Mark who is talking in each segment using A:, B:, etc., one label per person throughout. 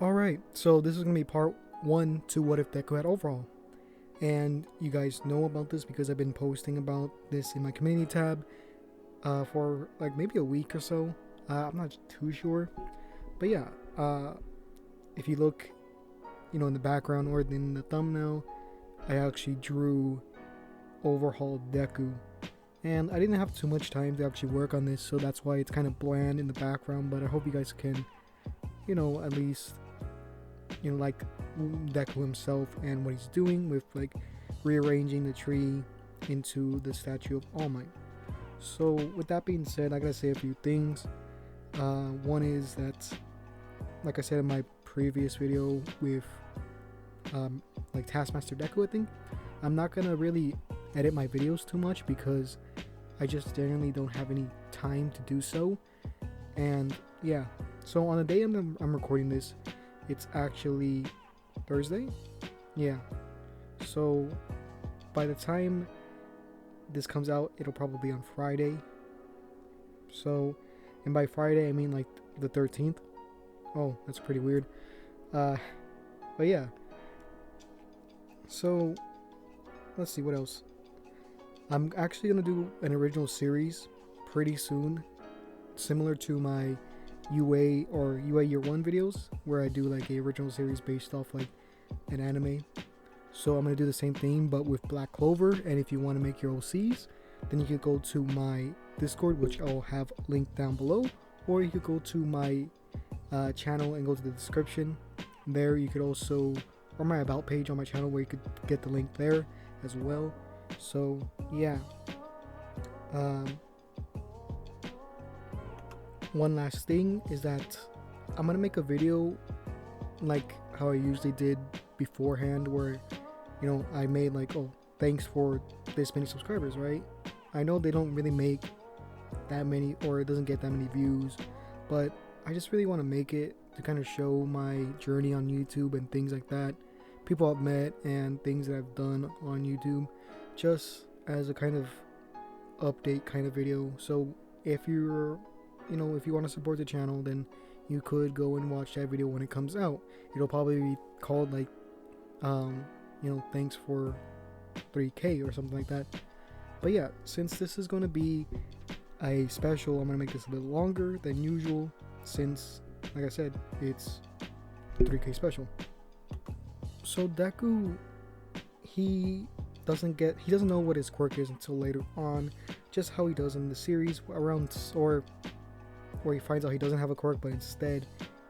A: Alright, so this is going to be part 1 to What If Deku had Overhaul. And you guys know about this because I've been posting about this in my community tab for like maybe a week or so. I'm not too sure. But yeah, if you look, in the background or in the thumbnail, I actually drew Overhaul Deku. And I didn't have too much time to actually work on this, so that's why it's kind of bland in the background. But I hope you guys can, at least like Deku himself and what he's doing with like rearranging the tree into the statue of All Might. So with that being said, I gotta say a few things. One is that, like I said in my previous video with like Taskmaster Deku, I think I'm not gonna really edit my videos too much because I just generally don't have any time to do so. And yeah, so on the day I'm recording this, it's actually Thursday. Yeah, so by the time this comes out, it'll probably be on Friday. So, and by Friday I mean like the 13th. Oh, that's pretty weird. But yeah, so let's see what else. I'm actually gonna do an original series pretty soon, similar to my UA or UA Year 1 videos, where I do like a original series based off like an anime. So I'm gonna do the same thing but with Black Clover, and if you want to make your OCs, then you could go to my Discord, which I'll have linked down below, or you could go to my channel and go to the description. There you could also, or my about page on my channel, where you could get the link there as well. So yeah, one last thing is that I'm gonna make a video like how I usually did beforehand, where I made like, oh, thanks for this many subscribers, right? I know they don't really make that many, or it doesn't get that many views, but I just really want to make it to kind of show my journey on YouTube and things like that, people I've met and things that I've done on YouTube, just as a kind of update kind of video. So if you're if you want to support the channel, then you could go and watch that video when it comes out. It'll probably be called like thanks for 3K or something like that. But yeah, since this is going to be a special, I'm going to make this a little longer than usual, since like I said, it's 3K special. So Deku, he doesn't know what his quirk is until later on, just how he does in the series, around, or where he finds out he doesn't have a quirk, but instead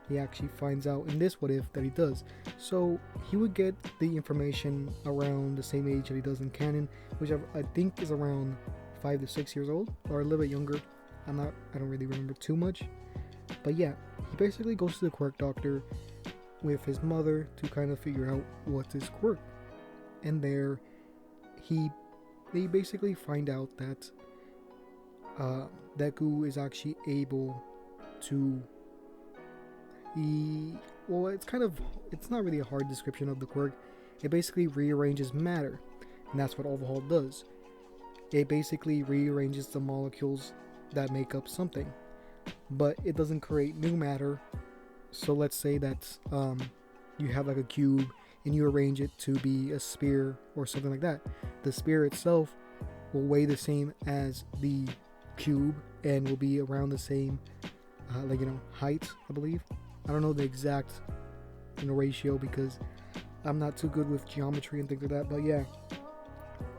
A: he actually finds out in this What If that he does. So he would get the information around the same age that he does in canon, which I think is around 5 to 6 years old, or a little bit younger. I don't really remember too much, but yeah, he basically goes to the quirk doctor with his mother to kind of figure out what's his quirk. And there they basically find out that Deku is actually able to, it's not really a hard description of the quirk. It basically rearranges matter, and that's what Overhaul does. It basically rearranges the molecules that make up something, but it doesn't create new matter. So let's say that you have like a cube and you arrange it to be a sphere or something like that. The sphere itself will weigh the same as the cube and will be around the same height, I believe. I don't know the exact ratio because I'm not too good with geometry and things like that, but yeah,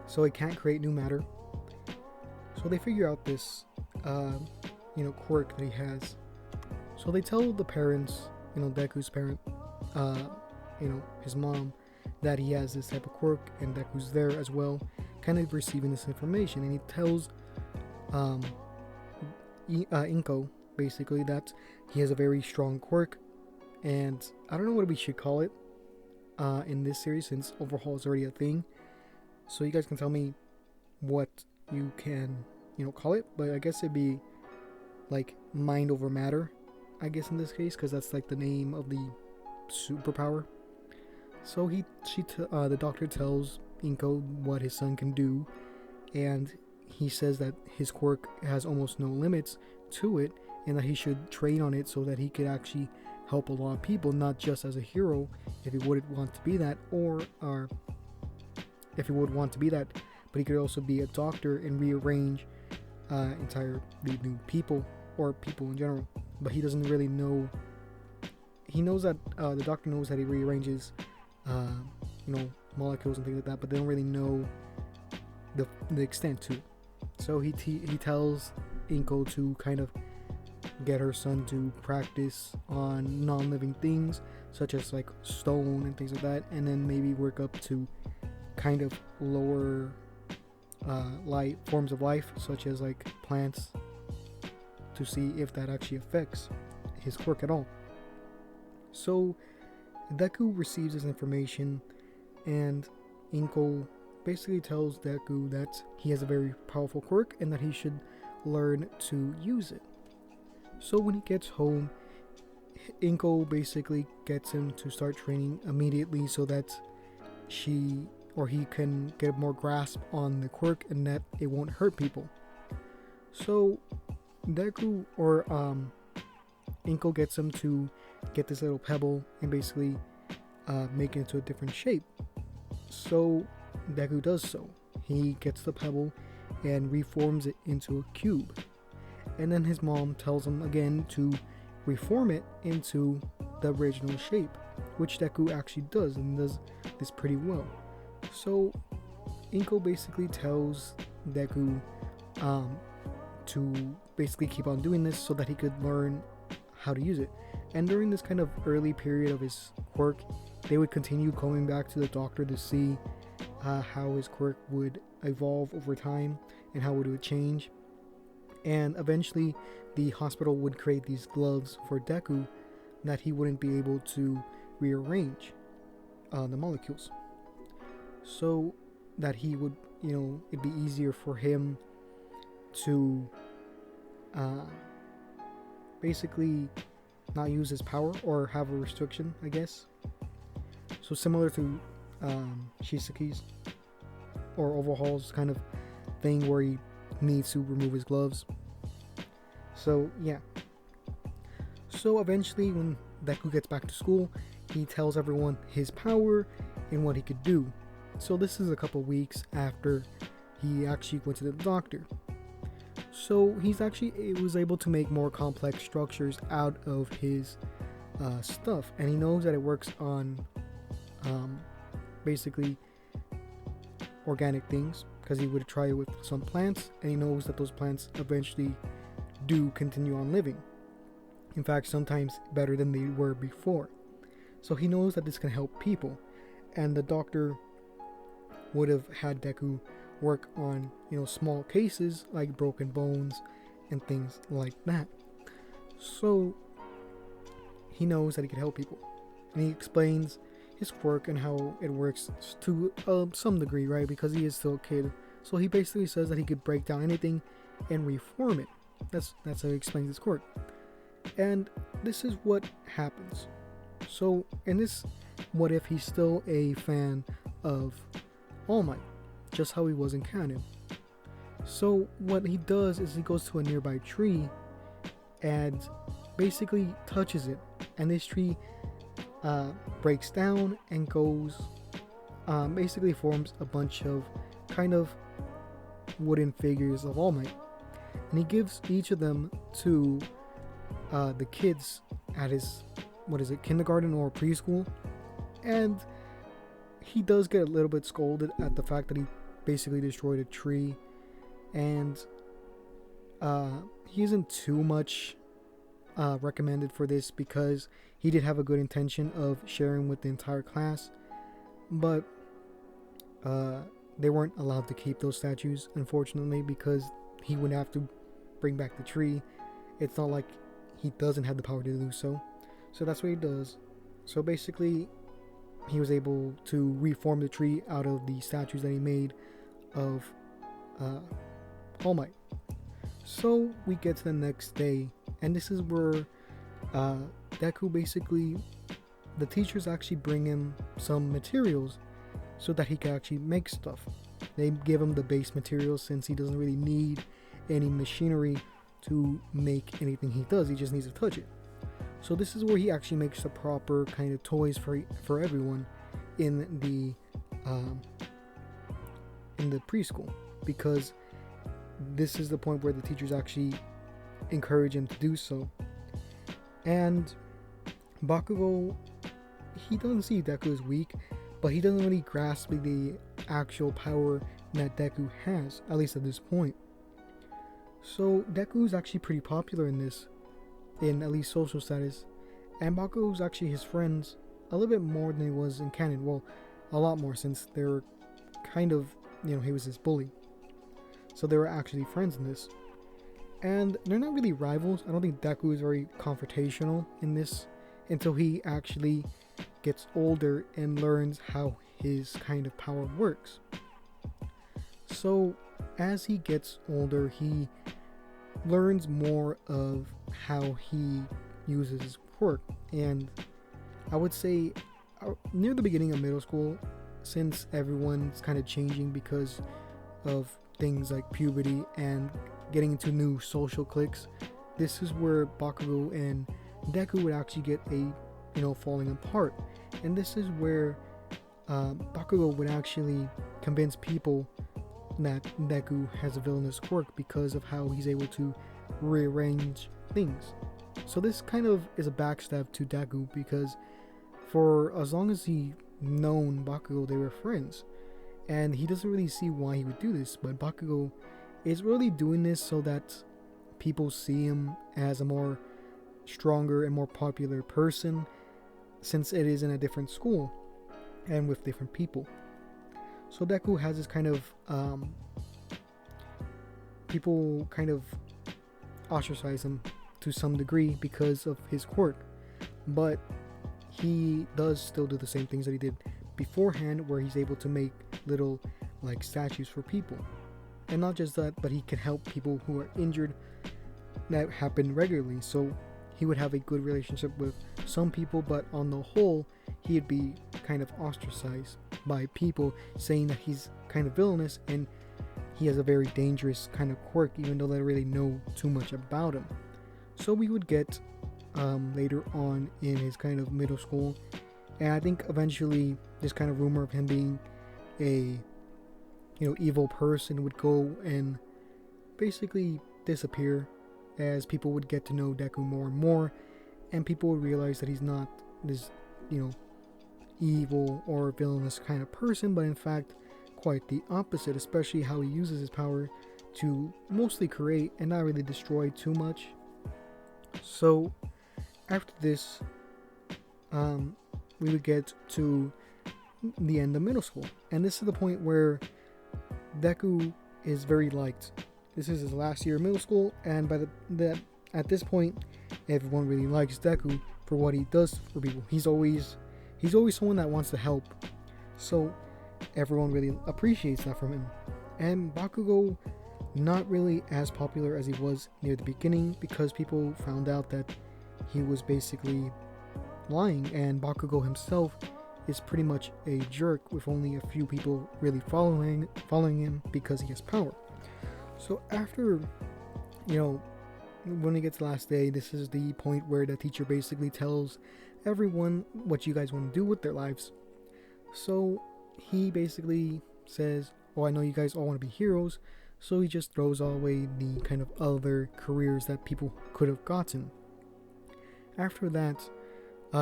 A: so it can't create new matter. So they figure out this quirk that he has. So they tell the parents, Deku's parent, his mom, that he has this type of quirk, and Deku's there as well, kind of receiving this information. And he tells Inko basically that he has a very strong quirk, and I don't know what we should call it in this series, since Overhaul is already a thing. So you guys can tell me what you can call it, but I guess it'd be like mind over matter, I guess, in this case, because that's like the name of the superpower. So the doctor tells Inko what his son can do, and he says that his quirk has almost no limits to it, and that he should train on it so that he could actually help a lot of people, not just as a hero if he wouldn't want to be that, or if he would want to be that, but he could also be a doctor and rearrange entirely new people or people in general. But he doesn't really know. He knows that the doctor knows that he rearranges, molecules and things like that, but they don't really know the extent to it. So he tells Inko to kind of get her son to practice on non-living things such as like stone and things like that, and then maybe work up to kind of lower light forms of life such as like plants, to see if that actually affects his quirk at all. So Deku receives this information, and Inko basically tells Deku that he has a very powerful quirk and that he should learn to use it. So when he gets home, Inko basically gets him to start training immediately so that he can get more grasp on the quirk and that it won't hurt people. So Deku or Inko gets him to get this little pebble and basically make it into a different shape. So Deku does so. He gets the pebble and reforms it into a cube. And then his mom tells him again to reform it into the original shape, which Deku actually does, and does this pretty well. So Inko basically tells Deku to basically keep on doing this so that he could learn how to use it. And during this kind of early period of his quirk, they would continue going back to the doctor to see how his quirk would evolve over time and how it would change. And eventually the hospital would create these gloves for Deku that he wouldn't be able to rearrange the molecules, so that he would, it'd be easier for him to basically not use his power or have a restriction, I guess. So similar to Shisaki's or Overhaul's kind of thing where he needs to remove his gloves. So yeah. So eventually when Deku gets back to school, he tells everyone his power and what he could do. So this is a couple weeks after he actually went to the doctor. So he was able to make more complex structures out of his stuff, and he knows that it works on basically organic things, because he would try it with some plants, and he knows that those plants eventually do continue on living. In fact, sometimes better than they were before. So he knows that this can help people, and the doctor would have had Deku work on, small cases like broken bones and things like that. So he knows that he can help people, and he explains his quirk and how it works to some degree, right? Because he is still a kid. So he basically says that he could break down anything and reform it. That's how he explains his quirk. And this is what happens. So in this what if, he's still a fan of All Might, just how he was in canon. So what he does is he goes to a nearby tree and basically touches it, and this tree breaks down and goes basically forms a bunch of kind of wooden figures of All Might, and he gives each of them to the kids at his kindergarten or preschool. And he does get a little bit scolded at the fact that he basically destroyed a tree, and he isn't too much recommended for this because he did have a good intention of sharing with the entire class, but they weren't allowed to keep those statues, unfortunately, because he would have to bring back the tree. It's not like he doesn't have the power to do so. So that's what he does. So basically, he was able to reform the tree out of the statues that he made of All Might. So we get to the next day, and this is where Deku basically, the teachers actually bring him some materials so that he can actually make stuff. They give him the base materials since he doesn't really need any machinery to make anything he does. He just needs to touch it. So this is where he actually makes the proper kind of toys for everyone in um, the preschool, because this is the point where the teachers actually encourage him to do so. And Bakugo, he doesn't see Deku as weak, but he doesn't really grasp the actual power that Deku has, at least at this point. So Deku is actually pretty popular in this, in at least social status, and Bakugo is actually his friends a little bit more than he was in canon. Well, a lot more, since they were kind of, he was his bully. So they were actually friends in this. And they're not really rivals. I don't think Deku is very confrontational in this until he actually gets older and learns how his kind of power works. So as he gets older, he learns more of how he uses his quirk. And I would say near the beginning of middle school, since everyone's kind of changing because of things like puberty and getting into new social cliques, this is where Bakugo and Deku would actually get falling apart. And this is where Bakugo would actually convince people that Deku has a villainous quirk because of how he's able to rearrange things. So this kind of is a backstab to Deku, because for as long as he known Bakugo, they were friends, and he doesn't really see why he would do this. But Bakugo is really doing this so that people see him as a more stronger and more popular person, since it is in a different school and with different people. So Deku has this kind of people kind of ostracize him to some degree because of his quirk, but he does still do the same things that he did beforehand, where he's able to make little like statues for people. And not just that, but he can help people who are injured that happen regularly. So he would have a good relationship with some people, but on the whole, he'd be kind of ostracized by people, saying that he's kind of villainous and he has a very dangerous kind of quirk, even though they don't really know too much about him. So we would get later on in his kind of middle school, and I think eventually this kind of rumor of him being a evil person would go and basically disappear, as people would get to know Deku more and more, and people would realize that he's not this evil or villainous kind of person, but in fact quite the opposite, especially how he uses his power to mostly create and not really destroy too much. So after this, we would get to the end of middle school, and this is the point where Deku is very liked. This is his last year of middle school, and at this point, everyone really likes Deku for what he does for people. He's always someone that wants to help, so everyone really appreciates that from him. And Bakugo, not really as popular as he was near the beginning, because people found out that he was basically lying, and Bakugo himself is pretty much a jerk, with only a few people really following him because he has power. So after, when it gets the last day, this is the point where the teacher basically tells everyone what you guys want to do with their lives. So he basically says, I know you guys all want to be heroes, so he just throws away the kind of other careers that people could have gotten. After that,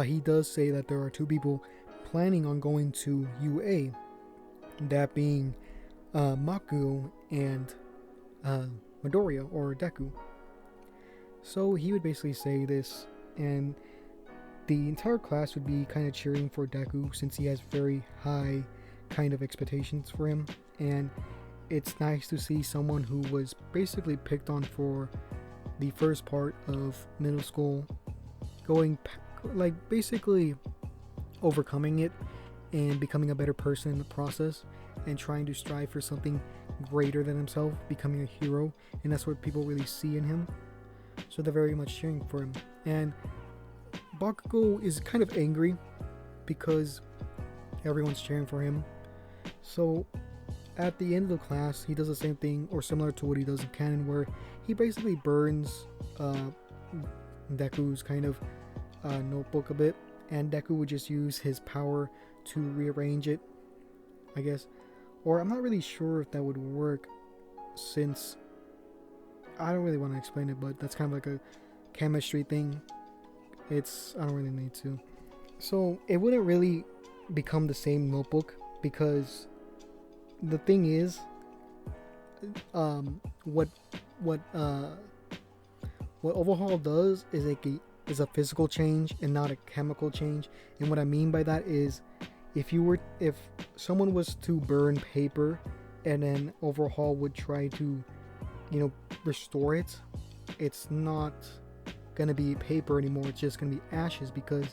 A: he does say that there are two people planning on going to UA, that being Maku and Midoriya, or Deku. So he would basically say this, and the entire class would be kind of cheering for Deku, since he has very high kind of expectations for him. And it's nice to see someone who was basically picked on for the first part of middle school going, like, basically overcoming it and becoming a better person in the process, and trying to strive for something greater than himself, becoming a hero. And that's what people really see in him, so they're very much cheering for him. And Bakugo is kind of angry because everyone's cheering for him. So at the end of the class, he does the same thing, or similar to what he does in canon, where he basically burns Deku's kind of notebook a bit, and Deku would just use his power to rearrange it, I guess. Or I'm not really sure if that would work, since I don't really want to explain it, but that's kind of like a chemistry thing. I don't really need to. So it wouldn't really become the same notebook, because the thing is, what Overhaul does is a physical change and not a chemical change. And what I mean by that is, if someone was to burn paper and then Overhaul would try to, restore it, it's not gonna be paper anymore. It's just gonna be ashes, because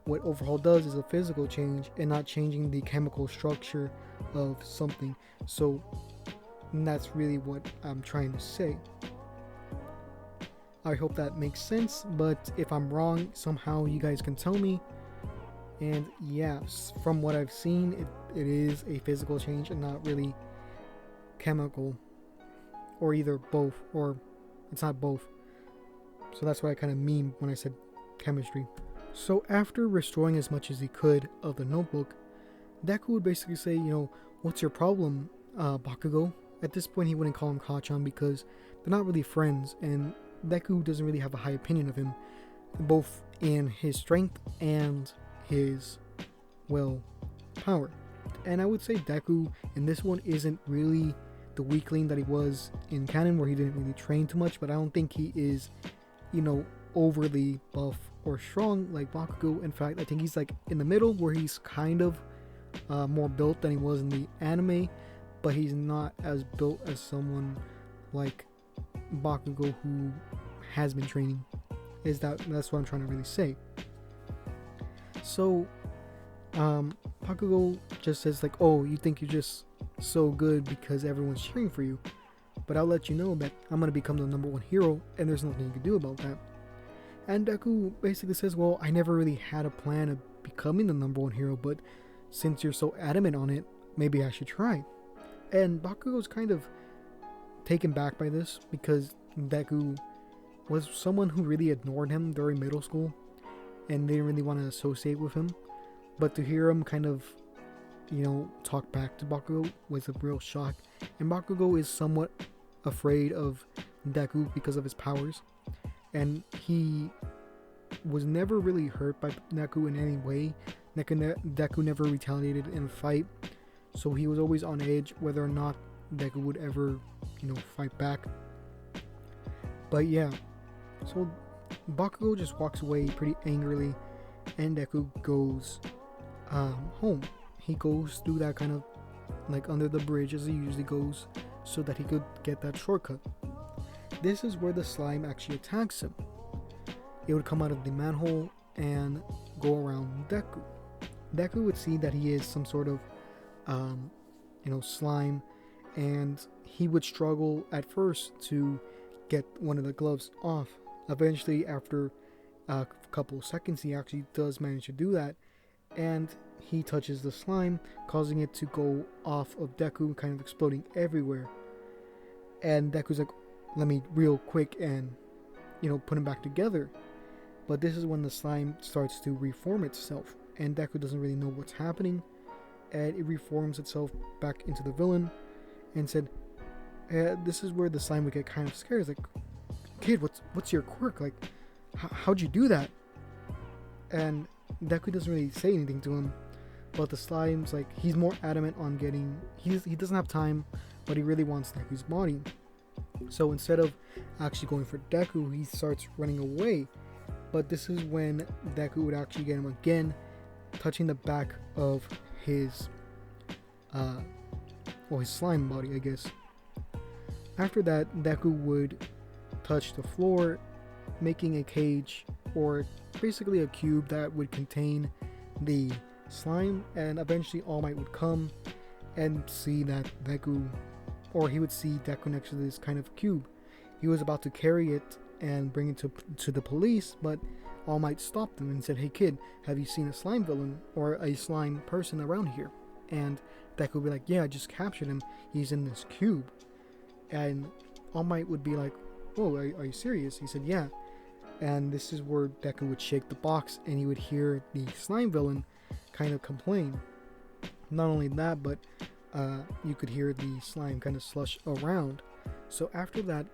A: what Overhaul does is a physical change and not changing the chemical structure of something. So that's really what I'm trying to say. I hope that makes sense, but if I'm wrong, somehow you guys can tell me. And yeah, from what I've seen, it is a physical change and not really chemical, or either both, or it's not both. So that's what I kind of mean when I said chemistry. So after restoring as much as he could of the notebook, Deku would basically say, what's your problem, Bakugo? At this point, he wouldn't call him Kachan, because they're not really friends, and Deku doesn't really have a high opinion of him, both in his strength and his, power. And I would say Deku in this one isn't really the weakling that he was in canon, where he didn't really train too much, but I don't think he is, overly buff or strong like Bakugo. In fact, I think he's like in the middle, where he's kind of more built than he was in the anime, but he's not as built as someone like Bakugo who has been training. That's what I'm trying to really say. So Bakugo just says like, oh, you think you're just so good because everyone's cheering for you, but I'll let you know that I'm gonna become the #1 hero, and there's nothing you can do about that. And Deku basically says, well, I never really had a plan of becoming the #1 hero, but since you're so adamant on it, maybe I should try. And Bakugo's kind of taken back by this, because Deku was someone who really ignored him during middle school and they didn't really want to associate with him. But to hear him kind of, talk back to Bakugo was a real shock. And Bakugo is somewhat afraid of Deku because of his powers, and he was never really hurt by Deku in any way. Deku never retaliated in a fight, so he was always on edge whether or not Deku would ever, fight back. But yeah, so Bakugo just walks away pretty angrily, and Deku goes home. He goes through that kind of like under the bridge as he usually goes, so that he could get that shortcut. This is where the slime actually attacks him. It would come out of the manhole and go around Deku. Deku would see that he is some sort of slime, and he would struggle at first to get one of the gloves off. Eventually, after a couple seconds, he actually does manage to do that, and he touches the slime, causing it to go off of Deku, kind of exploding everywhere. And Deku's like, let me real quick and put him back together. But this is when the slime starts to reform itself, and Deku doesn't really know what's happening, and it reforms itself back into the villain. And said, this is where the slime would get kind of scared. It's like, kid, what's your quirk? Like, how'd you do that? And Deku doesn't really say anything to him, but the slime's like, he's more adamant on getting, he doesn't have time, but he really wants Deku's body. So instead of actually going for Deku, he starts running away. But this is when Deku would actually get him again, touching the back of his his slime body, I guess. After that, Deku would touch the floor, making a cage, or basically a cube that would contain the slime, and eventually All Might would come and see that Deku, or he would see Deku next to this kind of cube. He was about to carry it and bring it to the police, but All Might stopped him and said, hey kid, have you seen a slime villain or a slime person around here? And Deku would be like, yeah, I just captured him, he's in this cube. And All Might would be like, oh, are you serious? He said, yeah. And this is where Deku would shake the box and he would hear the slime villain kind of complain. Not only that, but you could hear the slime kind of slush around. So after that,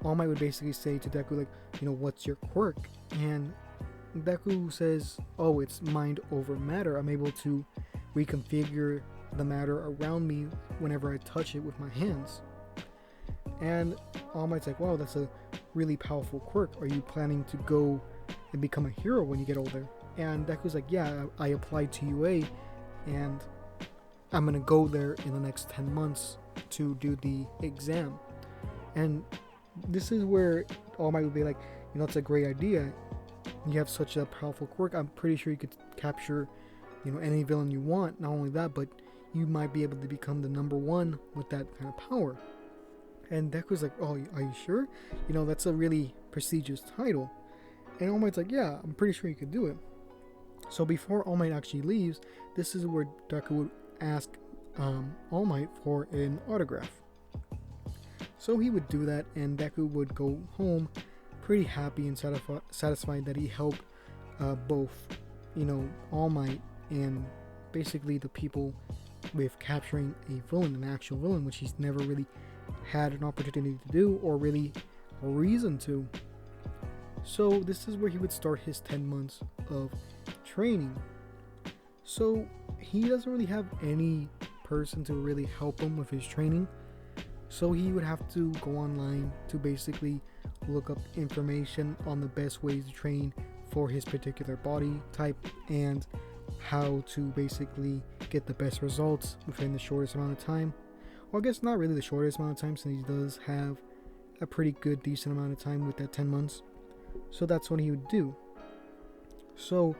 A: All Might would basically say to Deku, like, what's your quirk? And Deku says, oh, it's mind over matter. I'm able to reconfigure the matter around me whenever I touch it with my hands. And All Might's like, wow, that's a really powerful quirk. Are you planning to go and become a hero when you get older? And Deku's like, yeah, I applied to UA and I'm gonna go there in the next 10 months to do the exam. And this is where All Might would be like, it's a great idea. You have such a powerful quirk. I'm pretty sure you could capture, any villain you want. Not only that, but you might be able to become the #1 with that kind of power. And Deku's like, oh, are you sure? That's a really prestigious title. And All Might's like, yeah, I'm pretty sure you could do it. So before All Might actually leaves, this is where Deku would ask All Might for an autograph. So he would do that, and Deku would go home pretty happy and satisfied that he helped both, All Might and basically the people with capturing a villain, an actual villain, which he's never really had an opportunity to do or really a reason to. So this is where he would start his 10 months of training. So he doesn't really have any person to really help him with his training. So he would have to go online to basically look up information on the best ways to train for his particular body type and how to basically get the best results within the shortest amount of time. Well, I guess not really the shortest amount of time, since he does have a pretty good, decent amount of time with that 10 months. So that's what he would do. So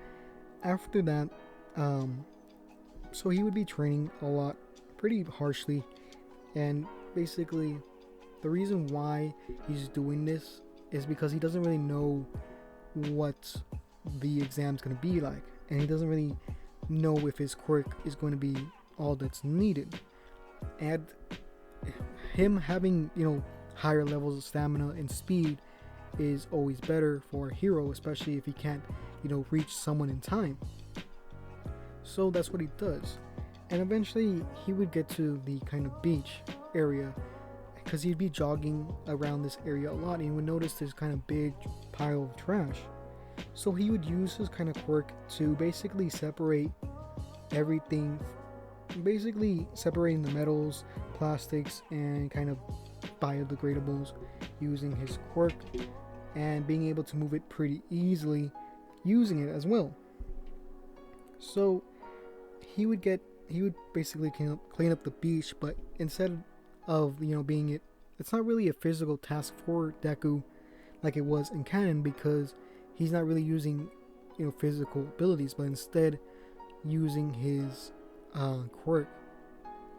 A: after that, so he would be training a lot, pretty harshly, and basically the reason why he's doing this is because he doesn't really know what the exam's going to be like, and he doesn't really know if his quirk is going to be all that's needed. And him having, higher levels of stamina and speed is always better for a hero, especially if he can't, reach someone in time. So that's what he does. And eventually he would get to the kind of beach area, because he'd be jogging around this area a lot, and he would notice this kind of big pile of trash. So he would use his kind of quirk to basically separate everything, basically separating the metals, plastics, and kind of biodegradables using his quirk, and being able to move it pretty easily using it as well. So he would basically clean up the beach, but instead of being it's not really a physical task for Deku like it was in canon, because he's not really using physical abilities, but instead using his quirk.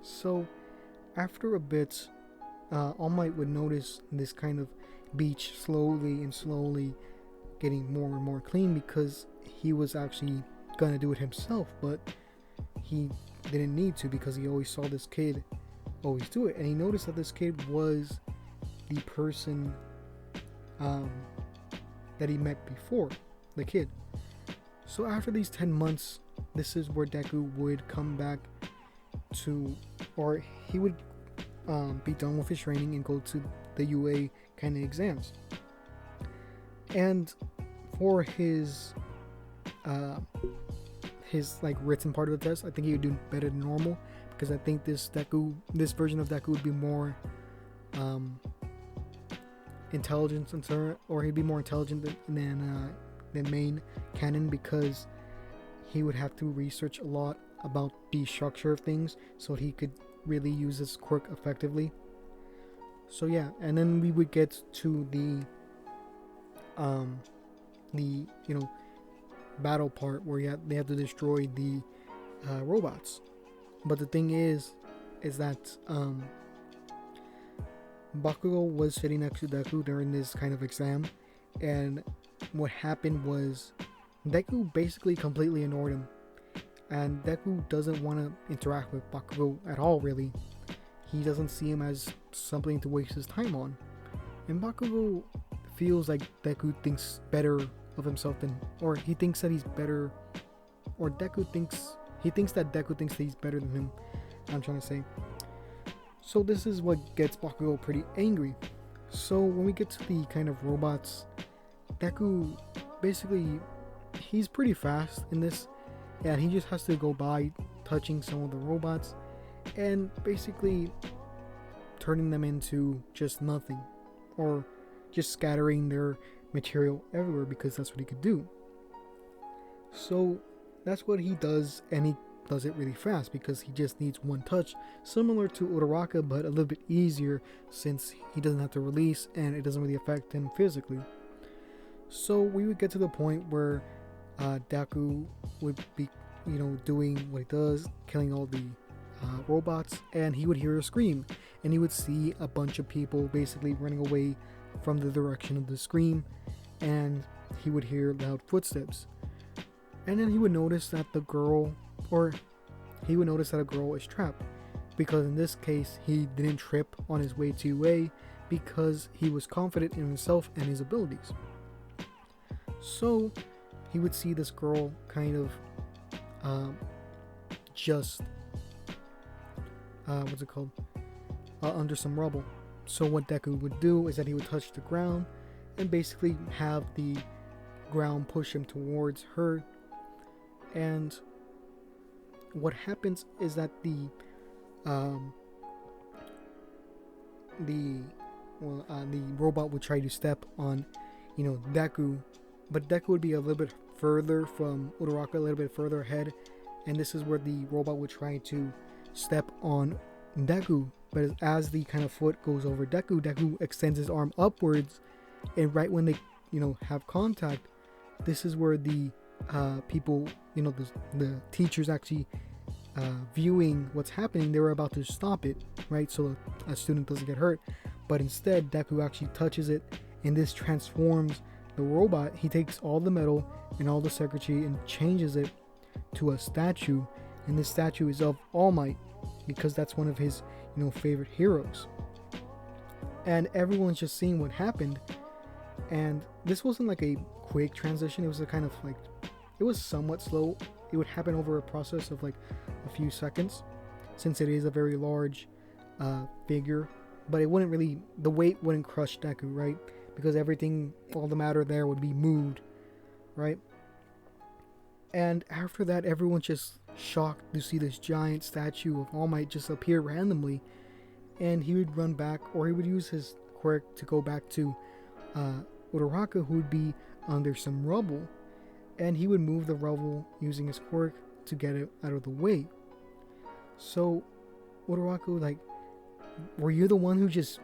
A: So after a bit, All Might would notice this kind of beach slowly getting more and more clean, because he was actually gonna do it himself, but he didn't need to, because he always saw this kid always do it, and he noticed that this kid was the person that he met before, the kid. So after these 10 months, this is where Deku would come back to, or he would be done with his training and go to the UA kind of exams. And for his like written part of the test, I think he would do better than normal, because I think this version of Deku would be more intelligent, or he'd be more intelligent than main canon, because he would have to research a lot about the structure of things so he could really use his quirk effectively. So yeah, and then we would get to the battle part where they have to destroy the robots. But the thing is that Bakugo was sitting next to Deku during this kind of exam, and what happened was Deku basically completely ignored him, and Deku doesn't want to interact with Bakugo at all, really. He doesn't see him as something to waste his time on, and Bakugo feels like Deku thinks better of himself than, or he thinks that he's better, or he thinks that Deku thinks that he's better than him. I'm trying to say. So this is what gets Bakugo pretty angry. So when we get to the kind of robots, Deku basically, he's pretty fast in this, and he just has to go by touching some of the robots and basically turning them into just nothing, or just scattering their material everywhere, because that's what he could do. So that's what he does, and he does it really fast because he just needs one touch, similar to Uraraka, but a little bit easier since he doesn't have to release and it doesn't really affect him physically. So we would get to the point where Deku would be, doing what he does, killing all the robots, and he would hear a scream, and he would see a bunch of people basically running away from the direction of the scream, and he would hear loud footsteps. And then he would notice that a girl is trapped, because in this case he didn't trip on his way to UA because he was confident in himself and his abilities. So he would see this girl kind of under some rubble. So what Deku would do is that he would touch the ground and basically have the ground push him towards her. And what happens is that the robot would try to step on, Deku, but Deku would be a little bit further from Uraraka, a little bit further ahead, and this is where the robot would try to step on Deku. But as the kind of foot goes over Deku extends his arm upwards, and right when they, have contact, this is where the people, the teachers actually viewing what's happening, they were about to stop it, right, so a student doesn't get hurt. But instead, Deku actually touches it, and this transforms the robot. He takes all the metal and all the circuitry and changes it to a statue, and this statue is of All Might, because that's one of his, favorite heroes. And everyone's just seeing what happened, and this wasn't like a quick transition. It was a kind of like, it was somewhat slow. It would happen over a process of like a few seconds, since it is a very large figure, but it wouldn't really, the weight wouldn't crush Deku, right, because everything, all the matter there would be moved, right? And after that, everyone's just shocked to see this giant statue of All Might just appear randomly, and he would run back, or he would use his quirk to go back to Uraraka, who would be under some rubble, and he would move the rubble using his quirk to get it out of the way. So Uraraka, like, were you the one who just,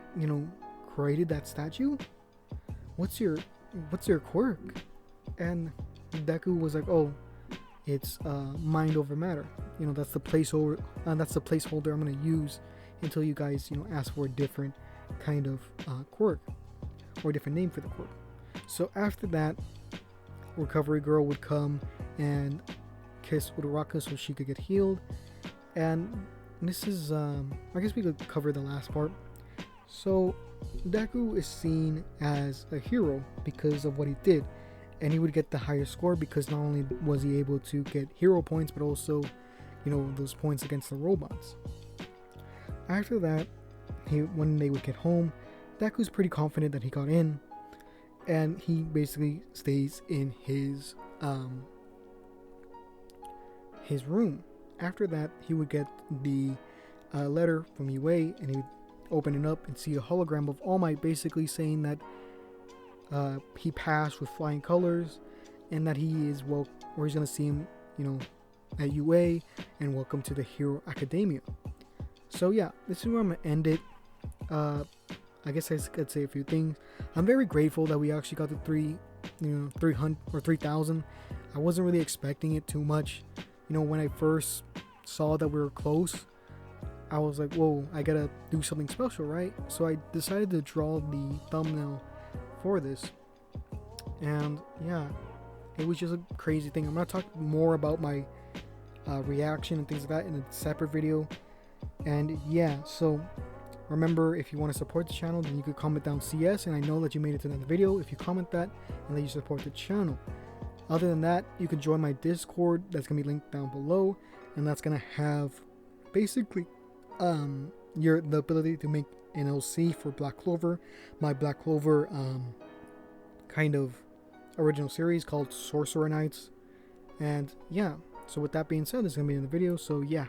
A: created that statue? What's your quirk? And Deku was like, oh, it's mind over matter. That's the placeholder. That's the placeholder I'm gonna use until you guys, ask for a different kind of quirk, or a different name for the quirk. So after that, Recovery Girl would come and kiss Uraraka so she could get healed. And this is, I guess we could cover the last part. So Deku is seen as a hero because of what he did, and he would get the highest score because not only was he able to get hero points, but also, those points against the robots. After that, when they would get home, Deku's pretty confident that he got in, and he basically stays in his room. After that, he would get the letter from UA, and he would open it up and see a hologram of All Might, basically saying that he passed with flying colors, and that he is he's gonna see him, at UA, and welcome to the Hero Academia. So yeah, this is where I'm gonna end it. I guess I could say a few things. I'm very grateful that we actually got to 300 or 3,000. I wasn't really expecting it too much. When I first saw that we were close, I was like, whoa, I gotta do something special, right? So I decided to draw the thumbnail for this, and yeah, it was just a crazy thing. I'm gonna talk more about my reaction and things like that in a separate video. And yeah, so Remember, if you want to support the channel, then you could comment down CS, and I know that you made it to the end of the video if you comment that and that you support the channel. Other than that, you can join my Discord. That's gonna be linked down below, and that's gonna have basically the ability to make an LC for Black Clover, my Black Clover kind of original series called Sorcerer Knights. And yeah, so with that being said, this is gonna be in the video. So yeah.